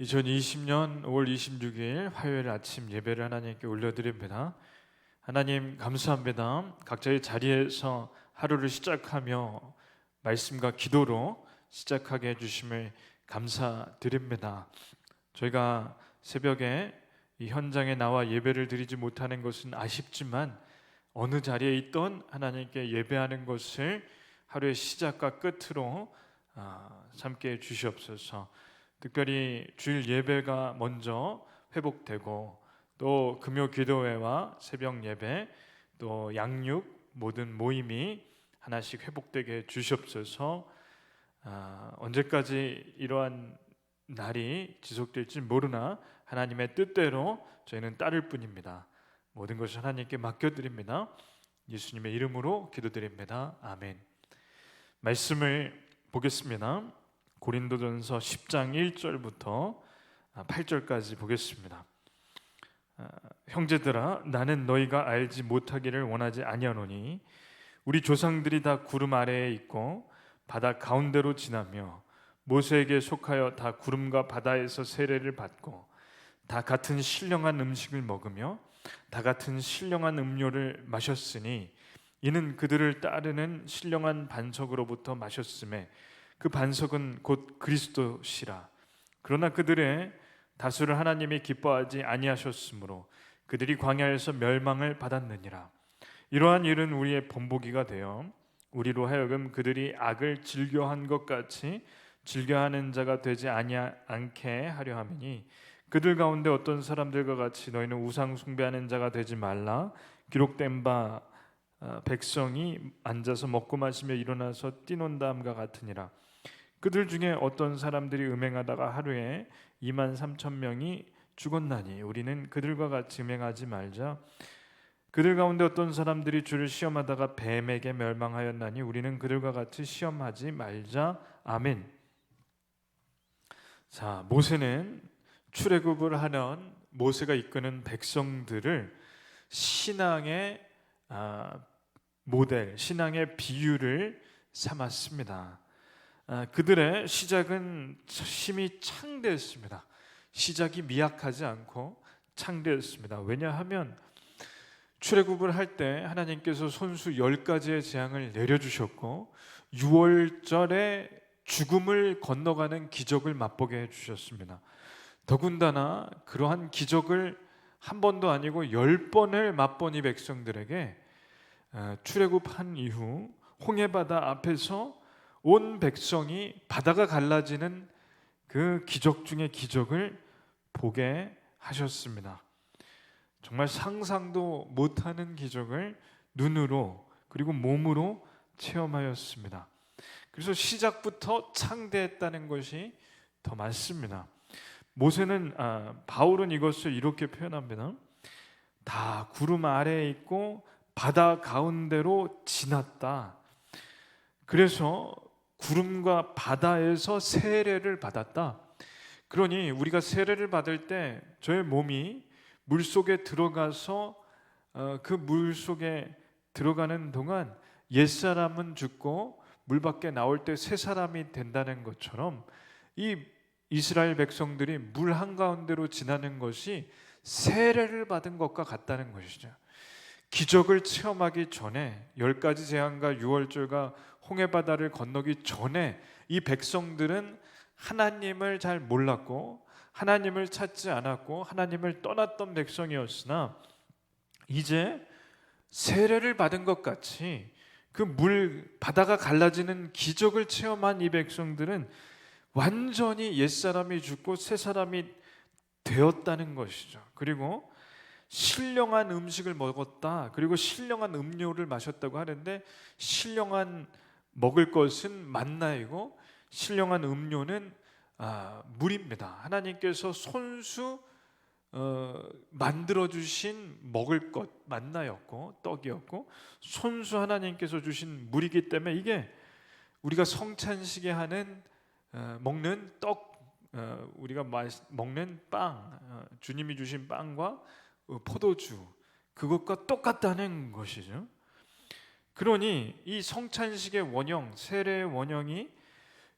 2020년 5월 26일 화요일 아침 예배를 하나님께 올려드립니다. 하나님 감사합니다. 각자의 자리에서 하루를 시작하며 말씀과 기도로 시작하게 해주심을 감사드립니다. 저희가 새벽에 이 현장에 나와 예배를 드리지 못하는 것은 아쉽지만 어느 자리에 있던 하나님께 예배하는 것을 하루의 시작과 끝으로 삼게 해 주시옵소서. 특별히 주일 예배가 먼저 회복되고 또 금요 기도회와 새벽 예배 또 양육 모든 모임이 하나씩 회복되게 해 주시옵소서. 언제까지 이러한 날이 지속될지 모르나 하나님의 뜻대로 저희는 따를 뿐입니다. 모든 것을 하나님께 맡겨드립니다. 예수님의 이름으로 기도드립니다. 아멘. 말씀을 보겠습니다. 고린도전서 10장 1절부터 8절까지 보겠습니다. 형제들아, 나는 너희가 알지 못하기를 원하지 아니하노니 우리 조상들이 다 구름 아래에 있고 바다 가운데로 지나며 모세에게 속하여 다 구름과 바다에서 세례를 받고 다 같은 신령한 음식을 먹으며 다 같은 신령한 음료를 마셨으니 이는 그들을 따르는 신령한 반석으로부터 마셨음에 그 반석은 곧 그리스도시라. 그러나 그들의 다수를 하나님이 기뻐하지 아니하셨으므로 그들이 광야에서 멸망을 받았느니라. 이러한 일은 우리의 본보기가 되어 우리로 하여금 그들이 악을 즐겨한 것 같이 즐겨하는 자가 되지 않게 하려 함이니 그들 가운데 어떤 사람들과 같이 너희는 우상 숭배하는 자가 되지 말라. 기록된 바 백성이 앉아서 먹고 마시며 일어나서 뛰논다함과 같으니라. 그들 중에 어떤 사람들이 음행하다가 하루에 23,000명이 죽었나니 우리는 그들과 같이 음행하지 말자. 그들 가운데 어떤 사람들이 주를 시험하다가 뱀에게 멸망하였나니 우리는 그들과 같이 시험하지 말자. 아멘. 자, 모세는 출애굽을 하는 모세가 이끄는 백성들을 신앙의 모델, 신앙의 비유를 삼았습니다. 그들의 시작은 심히 창대했습니다. 시작이 미약하지 않고 창대했습니다. 왜냐하면 출애굽을 할 때 하나님께서 손수 10가지의 재앙을 내려주셨고 6월절에 죽음을 건너가는 기적을 맛보게 해주셨습니다. 더군다나 그러한 기적을 한 번도 아니고 10번을 맛본 이 백성들에게 출애굽한 이후 홍해바다 앞에서 온 백성이 바다가 갈라지는 그 기적 중의 기적을 보게 하셨습니다. 정말 상상도 못하는 기적을 눈으로 그리고 몸으로 체험하였습니다. 그래서 시작부터 창대했다는 것이 더 많습니다. 모세는 바울은 이것을 이렇게 표현합니다. 다 구름 아래에 있고 바다 가운데로 지났다. 그래서 구름과 바다에서 세례를 받았다. 그러니 우리가 세례를 받을 때 저의 몸이 물속에 들어가서 그 물속에 들어가는 동안 옛사람은 죽고 물 밖에 나올 때 새 사람이 된다는 것처럼 이 이스라엘 백성들이 물 한가운데로 지나는 것이 세례를 받은 것과 같다는 것이죠. 기적을 체험하기 전에 10가지 재앙과 6월절과 홍해바다를 건너기 전에 이 백성들은 하나님을 잘 몰랐고 하나님을 찾지 않았고 하나님을 떠났던 백성이었으나 이제 세례를 받은 것 같이 그 바다가 갈라지는 기적을 체험한 이 백성들은 완전히 옛사람이 죽고 새사람이 되었다는 것이죠. 그리고 신령한 음식을 먹었다. 그리고 신령한 음료를 마셨다고 하는데 신령한 먹을 것은 만나이고 신령한 음료는 물입니다. 하나님께서 손수 만들어주신 먹을 것 만나였고 떡이었고 손수 하나님께서 주신 물이기 때문에 이게 우리가 성찬식에 하는 먹는 떡, 우리가 먹는 빵, 주님이 주신 빵과 포도주 그것과 똑같다는 것이죠. 그러니 이 성찬식의 원형, 세례의 원형이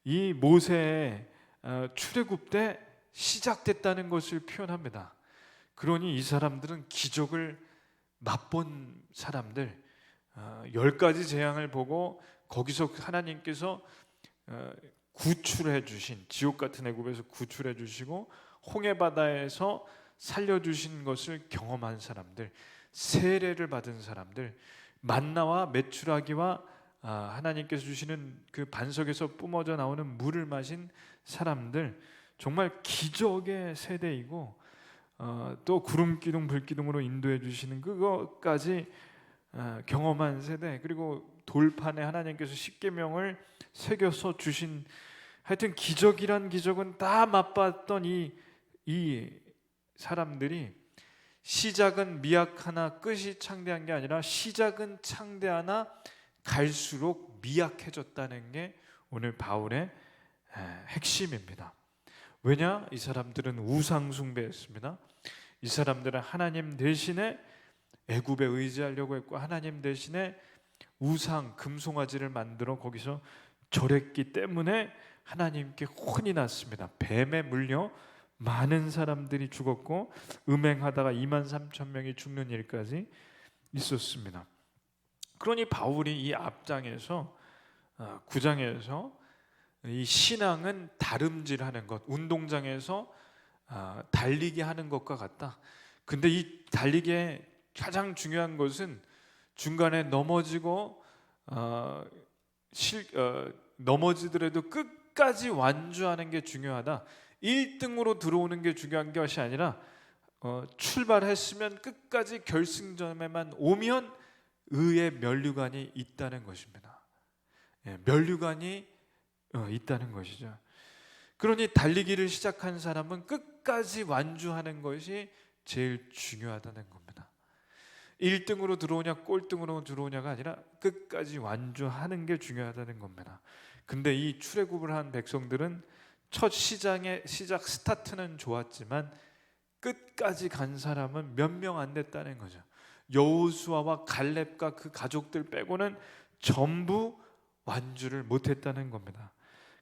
이 모세의 출애굽 때 시작됐다는 것을 표현합니다. 그러니 이 사람들은 기적을 맛본 사람들, 10가지 재앙을 보고 거기서 하나님께서 구출해 주신, 지옥 같은 애굽에서 구출해 주시고 홍해 바다에서 살려주신 것을 경험한 사람들, 세례를 받은 사람들, 만나와 메추라기와 하나님께서 주시는 그 반석에서 뿜어져 나오는 물을 마신 사람들, 정말 기적의 세대이고 또 구름 기둥 불 기둥으로 인도해 주시는 그것까지 경험한 세대, 그리고 돌판에 하나님께서 십계명을 새겨서 주신, 하여튼 기적이란 기적은 다 맛봤던 이 사람들이 시작은 미약하나 끝이 창대한 게 아니라 시작은 창대하나 갈수록 미약해졌다는 게 오늘 바울의 핵심입니다. 왜냐? 이 사람들은 우상 숭배했습니다. 이 사람들은 하나님 대신에 애굽에 의지하려고 했고 하나님 대신에 우상 금송아지를 만들어 거기서 절했기 때문에 하나님께 혼이 났습니다. 뱀에 물려 많은 사람들이 죽었고 음행하다가 23,000명이 죽는 일까지 있었습니다. 그러니 바울이 이 앞장에서 9장에서 이 신앙은 다름질하는 것, 운동장에서 달리기 하는 것과 같다. 근데 이 달리기의 가장 중요한 것은 중간에 넘어지고 넘어지더라도 끝까지 완주하는 게 중요하다. 1등으로 들어오는 게 중요한 것이 아니라 출발했으면 끝까지 결승점에만 오면 의의 면류관이 있다는 것입니다. 면류관이 있다는 것이죠. 그러니 달리기를 시작한 사람은 끝까지 완주하는 것이 제일 중요하다는 겁니다. 1등으로 들어오냐 꼴등으로 들어오냐가 아니라 끝까지 완주하는 게 중요하다는 겁니다. 근데 이 출애굽을 한 백성들은 첫 시작 스타트는 좋았지만 끝까지 간 사람은 몇 명 안 됐다는 거죠. 여호수아와 갈렙과 그 가족들 빼고는 전부 완주를 못했다는 겁니다.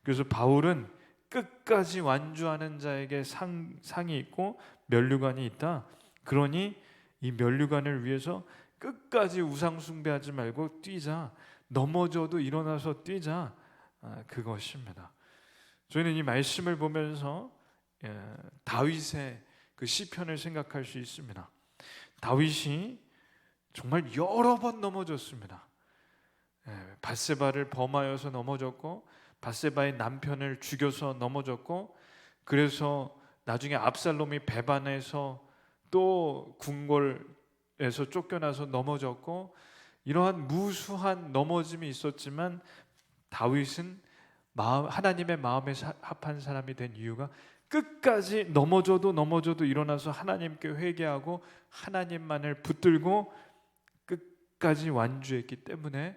그래서 바울은 끝까지 완주하는 자에게 상이 있고 면류관이 있다. 그러니 이 면류관을 위해서 끝까지 우상 숭배하지 말고 뛰자. 넘어져도 일어나서 뛰자. 그것입니다. 저희는 이 말씀을 보면서 다윗의 그 시편을 생각할 수 있습니다. 다윗이 정말 여러 번 넘어졌습니다. 밧세바를 범하여서 넘어졌고 밧세바의 남편을 죽여서 넘어졌고, 그래서 나중에 압살롬이 배반해서 또 궁궐에서 쫓겨나서 넘어졌고, 이러한 무수한 넘어짐이 있었지만 다윗은 하나님의 마음에 합한 사람이 된 이유가 끝까지 넘어져도 일어나서 하나님께 회개하고 하나님만을 붙들고 끝까지 완주했기 때문에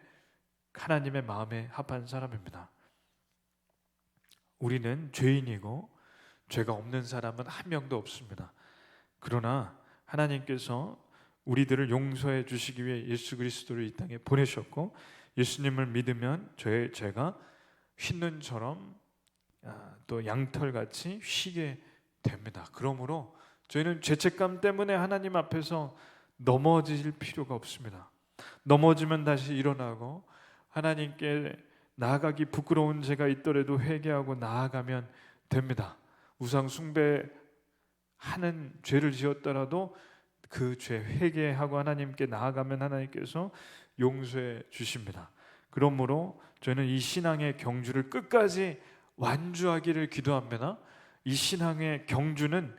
하나님의 마음에 합한 사람입니다. 우리는 죄인이고 죄가 없는 사람은 한 명도 없습니다. 그러나 하나님께서 우리들을 용서해 주시기 위해 예수 그리스도를 이 땅에 보내셨고, 예수님을 믿으면 저의 죄가 흰눈처럼 또 양털같이 휘게 됩니다. 그러므로 저희는 죄책감 때문에 하나님 앞에서 넘어질 필요가 없습니다. 넘어지면 다시 일어나고 하나님께 나아가기 부끄러운 죄가 있더라도 회개하고 나아가면 됩니다. 우상 숭배하는 죄를 지었더라도 그 죄 회개하고 하나님께 나아가면 하나님께서 용서해 주십니다. 그러므로 저는 이 신앙의 경주를 끝까지 완주하기를 기도합니다. 이 신앙의 경주는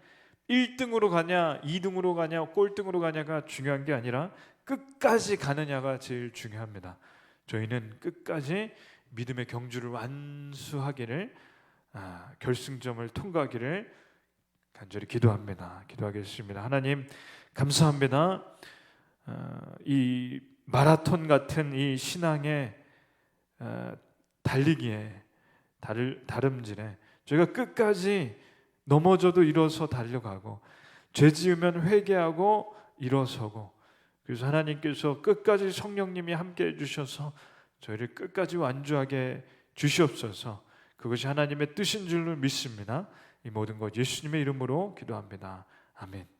1등으로 가냐 2등으로 가냐 꼴등으로 가냐가 중요한 게 아니라 끝까지 가느냐가 제일 중요합니다. 저희는 끝까지 믿음의 경주를 완수하기를, 결승점을 통과하기를 간절히 기도합니다. 기도하겠습니다. 하나님 감사합니다. 이 마라톤 같은 이 신앙의 달리기에 다름질에 저희가 끝까지 넘어져도 일어서 달려가고 죄 지으면 회개하고 일어서고, 그래서 하나님께서 끝까지 성령님이 함께 해주셔서 저희를 끝까지 완주하게 주시옵소서. 그것이 하나님의 뜻인 줄로 믿습니다. 이 모든 것 예수님의 이름으로 기도합니다. 아멘.